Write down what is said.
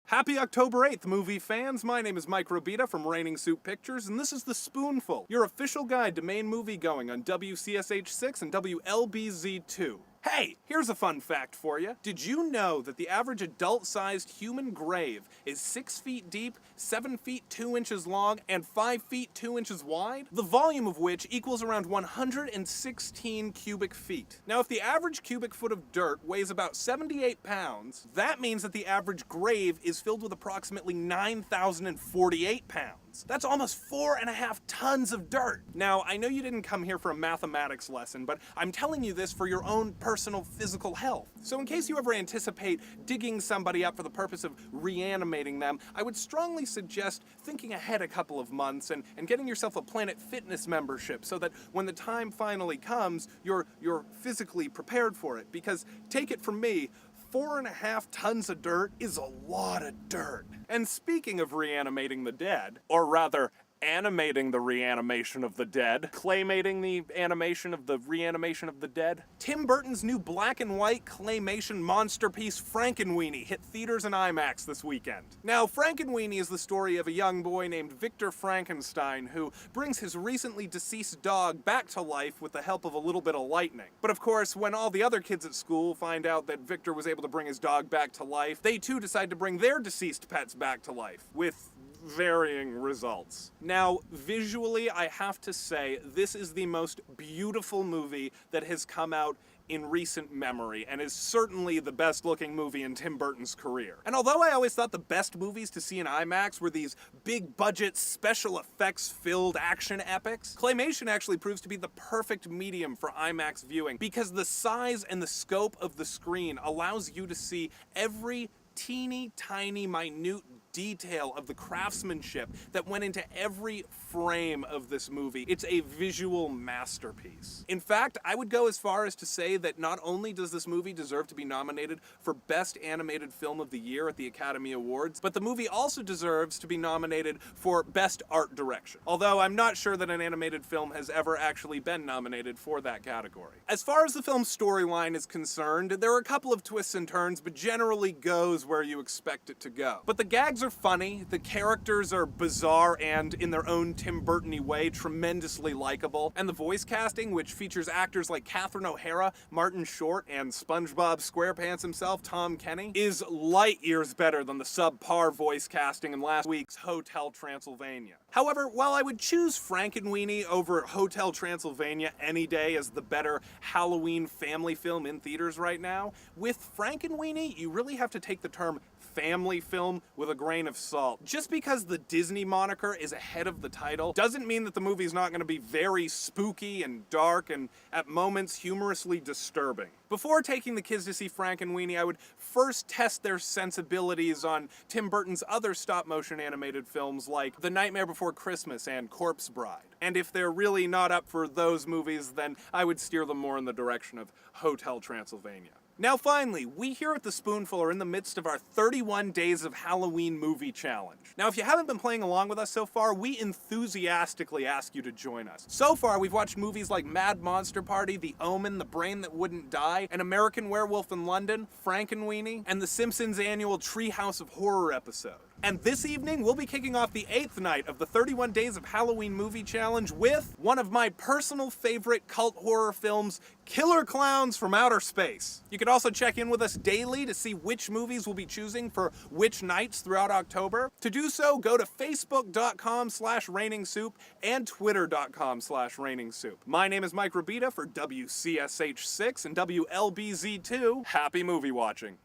Happy October 8th, movie fans! My name is Mike Robita from Raining Soup Pictures, and this is The Spoonful, your official guide to Maine moviegoing on WCSH6 and WLBZ2. Hey, here's a fun fact for you. Did you know that the average adult-sized human grave is 6 feet deep, 7 feet 2 inches long, and 5 feet 2 inches wide? The volume of which equals around 116 cubic feet. Now, if the average cubic foot of dirt weighs about 78 pounds, that means that the average grave is filled with approximately 9,048 pounds. That's almost 4.5 tons of dirt. Now, I know you didn't come here for a mathematics lesson, but I'm telling you this for your own personal physical health. So in case you ever anticipate digging somebody up for the purpose of reanimating them, I would strongly suggest thinking ahead a couple of months and getting yourself a Planet Fitness membership so that when the time finally comes, you're physically prepared for it. Because take it from me, 4.5 tons of dirt is a lot of dirt. And speaking of reanimating the dead, or rather, animating the reanimation of the dead, claymating the animation of the reanimation of the dead, Tim Burton's new black and white claymation monsterpiece Frankenweenie hit theaters and IMAX this weekend. Now, Frankenweenie is the story of a young boy named Victor Frankenstein who brings his recently deceased dog back to life with the help of a little bit of lightning. But of course, when all the other kids at school find out that Victor was able to bring his dog back to life, they too decide to bring their deceased pets back to life, with varying results. Now, visually, I have to say, this is the most beautiful movie that has come out in recent memory, and is certainly the best looking movie in Tim Burton's career. And although I always thought the best movies to see in IMAX were these big budget, special effects filled action epics, claymation actually proves to be the perfect medium for IMAX viewing, because the size and the scope of the screen allows you to see every teeny tiny minute detail of the craftsmanship that went into every frame of this movie. It's a visual masterpiece. In fact, I would go as far as to say that not only does this movie deserve to be nominated for Best Animated Film of the Year at the Academy Awards, but the movie also deserves to be nominated for Best Art Direction. Although I'm not sure that an animated film has ever actually been nominated for that category. As far as the film's storyline is concerned, there are a couple of twists and turns, but generally goes where you expect it to go. But the gags are funny, the characters are bizarre and, in their own Tim Burton-y way, tremendously likable, and the voice casting, which features actors like Catherine O'Hara, Martin Short, and SpongeBob SquarePants himself, Tom Kenny, is light years better than the subpar voice casting in last week's Hotel Transylvania. However, while I would choose Frankenweenie over Hotel Transylvania any day as the better Halloween family film in theaters right now, with Frankenweenie, you really have to take the term family film with a grain of salt. Just because the Disney moniker is ahead of the title doesn't mean that the movie's not going to be very spooky and dark and at moments humorously disturbing. Before taking the kids to see Frankenweenie, I would first test their sensibilities on Tim Burton's other stop-motion animated films like The Nightmare Before Christmas and Corpse Bride. And if they're really not up for those movies, then I would steer them more in the direction of Hotel Transylvania. Now finally, we here at The Spoonful are in the midst of our 31 Days of Halloween movie challenge. Now if you haven't been playing along with us so far, we enthusiastically ask you to join us. So far we've watched movies like Mad Monster Party, The Omen, The Brain That Wouldn't Die, An American Werewolf in London, Frankenweenie, and The Simpsons annual Treehouse of Horror episode. And this evening, we'll be kicking off the 8th night of the 31 Days of Halloween Movie Challenge with one of my personal favorite cult horror films, Killer Clowns from Outer Space. You can also check in with us daily to see which movies we'll be choosing for which nights throughout October. To do so, go to facebook.com/rainingsoup and twitter.com/rainingsoup. My name is Mike Robita for WCSH6 and WLBZ2. Happy movie watching.